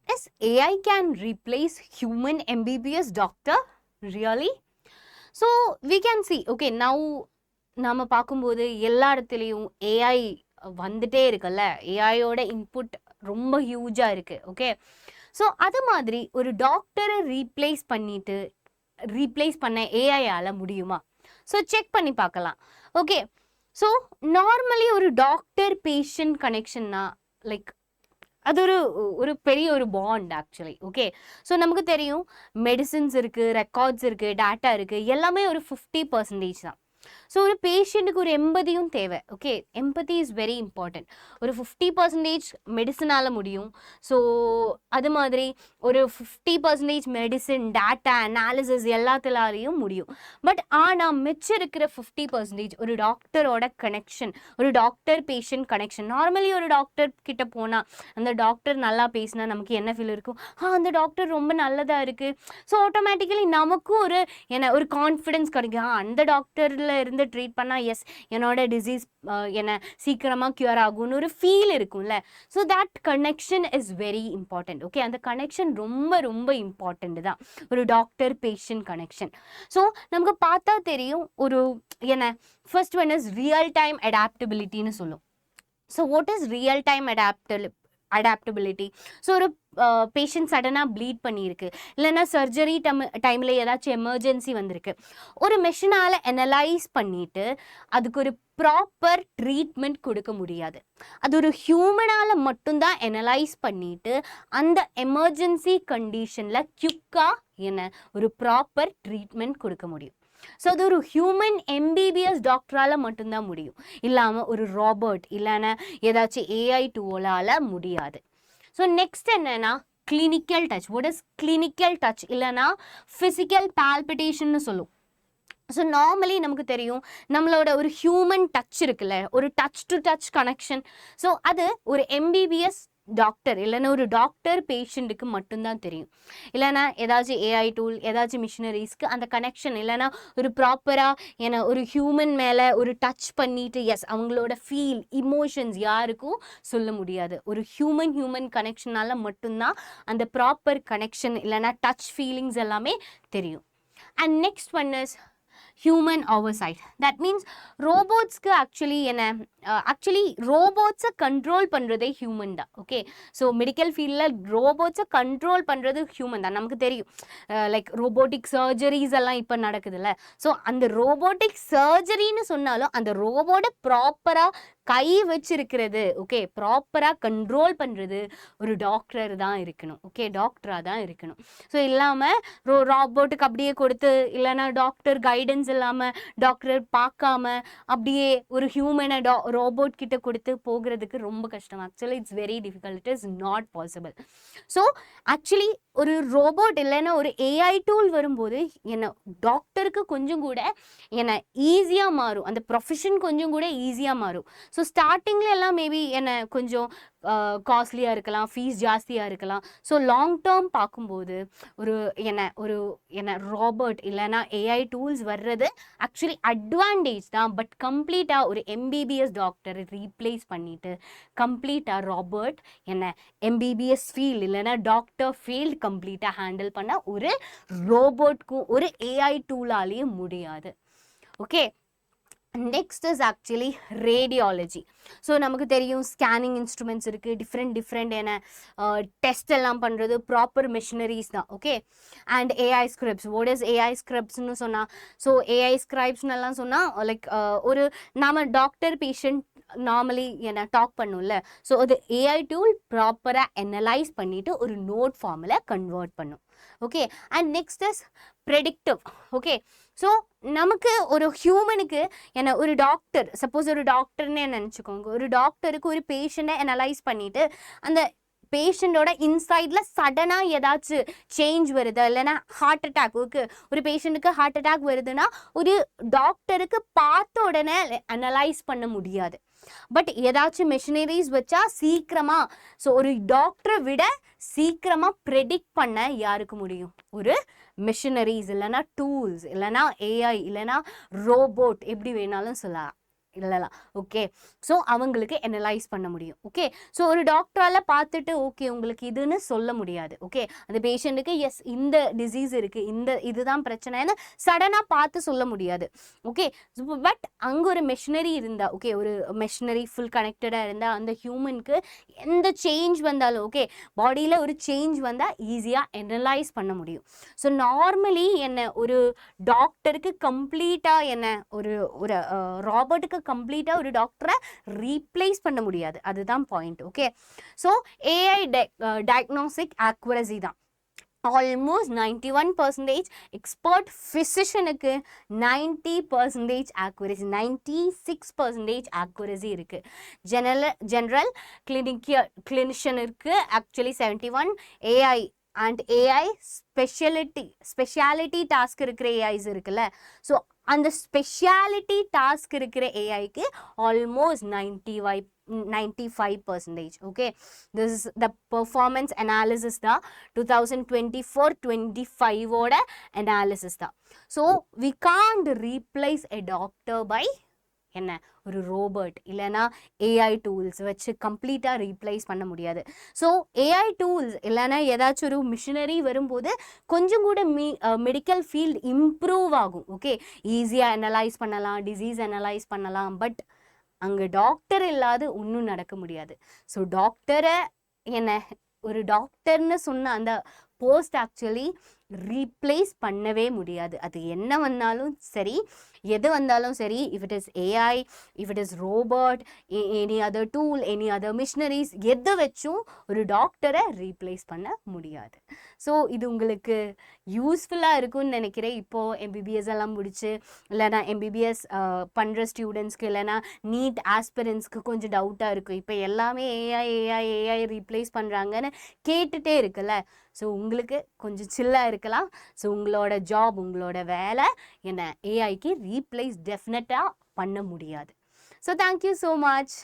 Is AI can replace human MBBS doctor? Really? So we can see, okay, now நாம பார்க்கும்போது எல்லா இடத்துலையும் AI வந்துட்டே இருக்குல்ல, ஏஐயோட இன்புட் ரொம்ப ஹியூஜாக இருக்குது. ஓகே, ஸோ அது மாதிரி ஒரு டாக்டரை ரீப்ளேஸ் பண்ண ஏஐயால் முடியுமா? ஸோ செக் பண்ணி பார்க்கலாம். ஓகே, ஸோ நார்மலி ஒரு டாக்டர் பேஷண்ட் கனெக்ஷன்னா லைக் அது ஒரு பெரிய ஒரு பாண்ட் ஆக்சுவலி. ஓகே, ஸோ நமக்கு தெரியும் மெடிசின்ஸ் இருக்குது, ரெக்கார்ட்ஸ் இருக்குது, டேட்டா இருக்குது, எல்லாமே ஒரு 50% தான். ஸோ ஒரு பேஷண்ட்டுக்கு ஒரு எம்பதியும் தேவை. Okay, empathy is very important. ஒரு 50% மெடிசனால் முடியும். ஸோ அது மாதிரி ஒரு 50% மெடிசின், டேட்டா அனாலிசிஸ் எல்லாத்துலாலையும் முடியும். பட் ஆனால் மிச்சம் இருக்கிற 50% ஒரு டாக்டரோட கனெக்ஷன், ஒரு டாக்டர் பேஷண்ட் கனெக்ஷன். நார்மலி ஒரு டாக்டர் கிட்ட போனால் அந்த டாக்டர் நல்லா பேசினா நமக்கு என்ன ஃபீல் இருக்கும்? அந்த டாக்டர் ரொம்ப நல்லதாக இருக்குது. ஸோ ஆட்டோமேட்டிக்கலி நமக்கும் ஒரு கான்ஃபிடென்ஸ் கிடைக்கும். அந்த டாக்டரில் இருந்து ட்ரீட் பண்ணால் எஸ் என்னோட டிசீஸ் என்ன சீக்கிரமாக க்யூர் ஆகும்னு ஒரு ஃபீல் இருக்கும்ல. So that connection is very important. Okay, அந்த கனெக்ஷன் ரொம்ப ரொம்ப இம்பார்ட்டண்ட் தான், ஒரு டாக்டர் பேஷண்ட் கனெக்ஷன். ஸோ நமக்கு பார்த்தா தெரியும் ஒரு first one is real time அடாப்டபிலிட்டின்னு சொல்லும். So what is real time adaptability? So ஒரு பேஷண்ட் சடனாக ப்ளீட் பண்ணியிருக்கு, இல்லைன்னா சர்ஜரி டைமில் ஏதாச்சும் எமர்ஜென்சி வந்திருக்கு. ஒரு மெஷினால் அனலைஸ் பண்ணிவிட்டு அதுக்கு ஒரு ப்ராப்பர் ட்ரீட்மெண்ட் கொடுக்க முடியாது. அது ஒரு ஹியூமனால் மட்டும்தான் அனலைஸ் பண்ணிவிட்டு அந்த எமர்ஜென்சி கண்டிஷனில் குயிக்காக ஒரு ப்ராப்பர் ட்ரீட்மெண்ட் கொடுக்க முடியும். ஸோ அது ஒரு ஹியூமன் MBBS டாக்டரால் மட்டும்தான் முடியும், இல்லாமல் ஒரு ராபர்ட் இல்லைன்னா ஏதாச்சும் AI டூலால் முடியாது. ஸோ நெக்ஸ்ட் என்னன்னா clinical touch. What is clinical touch? இல்லைன்னா ஃபிசிக்கல் பால்பிட்டேஷன்னு சொல்லும். ஸோ நார்மலி நமக்கு தெரியும் நம்மளோட ஒரு ஹியூமன் டச் இருக்குல்ல, ஒரு touch to touch connection. So அது ஒரு MBBS டாக்டர் இல்லைன்னா ஒரு டாக்டர் பேஷண்ட்டுக்கு மட்டும்தான் தெரியும். இல்லைன்னா ஏதாச்சும் AI டூல், ஏதாச்சும் மிஷினரிஸ்க்கு அந்த கனெக்ஷன் இல்லைன்னா ஒரு ப்ராப்பராக ஒரு ஹியூமன் மேலே ஒரு டச் பண்ணிட்டு எஸ் அவங்களோட ஃபீல், இமோஷன்ஸ் யாருக்கும் சொல்ல முடியாது. ஒரு ஹியூமன் கனெக்ஷனால் மட்டும்தான் அந்த ப்ராப்பர் கனெக்ஷன் இல்லைன்னா டச் ஃபீலிங்ஸ் எல்லாமே தெரியும். And next one is human oversight. That means ரோபோட்ஸ்க்கு ஆக்சுவலி ரோபோட்ஸை கண்ட்ரோல் பண்ணுறதே ஹியூமன் தான். ஓகே, ஸோ மெடிக்கல் ஃபீல்டில் ரோபோட்ஸை கண்ட்ரோல் பண்ணுறது ஹியூமன் தான். நமக்கு தெரியும் லைக் ரோபோட்டிக் சர்ஜரிஸ் எல்லாம் இப்போ நடக்குதுல்ல. ஸோ அந்த ரோபோட்டிக் சர்ஜரின்னு சொன்னாலும் அந்த ரோபோட்டை ப்ராப்பராக கை வச்சிருக்கிறது, ஓகே, ப்ராப்பராக கண்ட்ரோல் பண்ணுறது ஒரு டாக்டர் தான் இருக்கணும். ஓகே, டாக்டராக தான் இருக்கணும். ஸோ இல்லாமல் ரோபோட்டுக்கு அப்படியே கொடுத்து இல்லைன்னா டாக்டர் கைடன்ஸ் இல்லாமல் டாக்டர் பார்க்காம அப்படியே ஒரு ஹியூமனை ரோபோட் கிட்ட கொடுத்து போகிறதுக்கு ரொம்ப கஷ்டம். Actually it's very difficult, it is not possible. So actually ஒரு ரோபோட் இல்லைன்னா ஒரு AI டூல் வரும்போது டாக்டருக்கு கொஞ்சம் கூட ஈஸியாக மாறும், அந்த ப்ரொஃபஷன் கொஞ்சம் கூட ஈஸியாக மாறும். ஸோ ஸ்டார்டிங்கில் எல்லாம் மேபி கொஞ்சம் காஸ்ட்லியாக இருக்கலாம், ஃபீஸ் ஜாஸ்தியாக இருக்கலாம். ஸோ லாங் டேர்ம் பார்க்கும்போது ஒரு ராபர்ட் இல்லைன்னா AI டூல்ஸ் வர்றது ஆக்சுவலி அட்வான்டேஜ் தான். பட் கம்ப்ளீட்டாக ஒரு MBBS டாக்டரை ரீப்ளேஸ் பண்ணிவிட்டு கம்ப்ளீட்டாக ராபர்ட் MBBS ஃபீல்ட் இல்லைன்னா டாக்டர் ஃபீல்ட் கம்ப்ளீட்டாக ஹேண்டில் பண்ண ஒரு ரோபோட்க்கும் ஒரு AI டூலாலேயும் முடியாது. Okay, next is actually radiology. So நமக்கு தெரியும் ஸ்கேனிங் இன்ஸ்ட்ருமெண்ட்ஸ் இருக்குது, டிஃப்ரெண்ட் டெஸ்ட் எல்லாம் பண்ணுறது ப்ராப்பர் மிஷினரிஸ் தான். Okay, and AI scripts. What is AI ஸ்கிரிப்ட்ஸ்னு சொன்னால், ஸோ AI ஸ்கிரிப்ட்ஸ்னெல்லாம் சொன்னால் லைக் ஒரு நாம doctor patient normally talk பண்ணும்ல. So அது AI டூல் ப்ராப்பராக அனலைஸ் பண்ணிவிட்டு ஒரு நோட் ஃபார்மில் கன்வெர்ட் பண்ணும். Okay, and next is predictive. Okay, so நமக்கு ஒரு ஹியூமனுக்கு ஒரு டாக்டர், சப்போஸ் ஒரு டாக்டர்னே நினச்சிக்கோங்க, ஒரு டாக்டருக்கு ஒரு பேஷண்ட்டை அனலைஸ் பண்ணிவிட்டு அந்த பேஷண்ட்டோட இன்சைடில் சடனாக ஏதாச்சும் சேஞ்ச் வருது இல்லைன்னா ஹார்ட் அட்டாக், ஓகே, ஒரு பேஷண்ட்டுக்கு ஹார்ட் அட்டாக் வருதுன்னா ஒரு டாக்டருக்கு பார்த்த உடனே அனலைஸ் பண்ண முடியாது. பட் ஏதாச்சும் மிஷினரிஸ் வச்சா சீக்கிரமாக, ஸோ ஒரு டாக்டரை விட சீக்கிரமாக ப்ரெடிக்ட் பண்ண யாருக்கு முடியும்? ஒரு மிஷினரிஸ் இல்லைன்னா டூல்ஸ் இல்லைன்னா AI இல்லைன்னா ரோபோட், எப்படி வேணாலும் சொல்லலாம். இல்லலாம். ஓகே. ஸோ அவங்களுக்கு அனலைஸ் பண்ண முடியும். ஓகே. ஸோ ஒரு டாக்டரால பார்த்துட்டு ஓகே உங்களுக்கு இதுன்னு சொல்ல முடியாது. ஓகே. அந்த பேஷண்ட்டுக்கு எஸ் இந்த டிசீஸ் இருக்கு, இந்த இதுதான் பிரச்சனைன்னு சடனா பார்த்து சொல்ல முடியாது. ஓகே. பட் அங்க ஒரு மெஷினரி இருந்தா, ஓகே, ஒரு மெஷினரி ஃபுல் கனெக்டடா இருந்தா அந்த ஹியூமனுக்கு எந்த சேஞ்ச் வந்தாலும், ஓகே, பாடியில ஒரு சேஞ்ச் வந்தா ஈஸியா அனலைஸ் பண்ண முடியும். ஸோ நார்மலி என்ன ஒரு டாக்டருக்கு கம்ப்ளீட்டா என்ன ஒரு ஒரு ராபர்ட்டுக்கு கம்ப்ளீட்டா ஒரு டாக்டரை ரீப்ளேஸ் பண்ண முடியாது. அதுதான் point. Okay. So AI diagnostic accuracy தான் ஆல்மோஸ்ட் 91%, எக்ஸ்பர்ட் ஃபிசிஷியனுக்கு 90% ஆக்குரசி, 96% ஆக்குரசி இருக்கு. ஜெனரல் கிளினிஷியனுக்கு actually 71, AI and AI speciality task இருக்கிற ஏஐஸ் இருக்குல்ல, ஸோ அந்த ஸ்பெஷாலிட்டி டாஸ்க் இருக்கிற ஏஐக்கு almost 95%. Okay, this is the performance analysis da 2024-25 oda analysis da. So we can't replace a doctor by என்ன ஒரு robot இல்லைனா ஏஐ டூல்ஸ் வச்சு கம்ப்ளீட்டாக ரீப்ளேஸ் பண்ண முடியாது. ஸோ ஏஐ டூல்ஸ் இல்லைனா ஏதாச்சும் ஒரு மிஷினரி வரும்போது கொஞ்சம் கூட மெடிக்கல் ஃபீல்ட் இம்ப்ரூவ் ஆகும். ஓகே, ஈஸியாக அனலைஸ் பண்ணலாம், டிசீஸ் அனலைஸ் பண்ணலாம். பட் அங்கே டாக்டர் இல்லாத ஒன்றும் நடக்க முடியாது. ஸோ டாக்டரை என்ன ஒரு டாக்டர்னு சொன்ன அந்த போஸ்ட் ஆக்சுவலி ரீப்ளேஸ் பண்ணவே முடியாது. அது என்ன வந்தாலும் சரி, எது வந்தாலும் சரி, if it is AI, if it is robot, any other tool, any other machineries, எதை வச்சும் ஒரு டாக்டரை ரீப்ளேஸ் பண்ண முடியாது. ஸோ இது உங்களுக்கு யூஸ்ஃபுல்லாக இருக்கும்னு நினைக்கிறேன். இப்போது எம்பிபிஎஸ் எல்லாம் முடிச்சு இல்லைனா எம்பிபிஎஸ் பண்ணுற ஸ்டூடெண்ட்ஸ்க்கு இல்லைனா நீட் ஆஸ்பிரன்ஸ்க்கு கொஞ்சம் டவுட்டாக இருக்கும். இப்போ எல்லாமே ஏஐ ரீப்ளேஸ் பண்ணுறாங்கன்னு கேட்டுகிட்டே இருக்குல்ல. ஸோ உங்களுக்கு கொஞ்சம் சில்லாக இருக்கலாம். ஸோ உங்களோட ஜாப், உங்களோட வேலை என்ன ஏஐக்கு ரீப்ளேஸ் டெஃபினட்டாக பண்ண முடியாது. So thank you so much.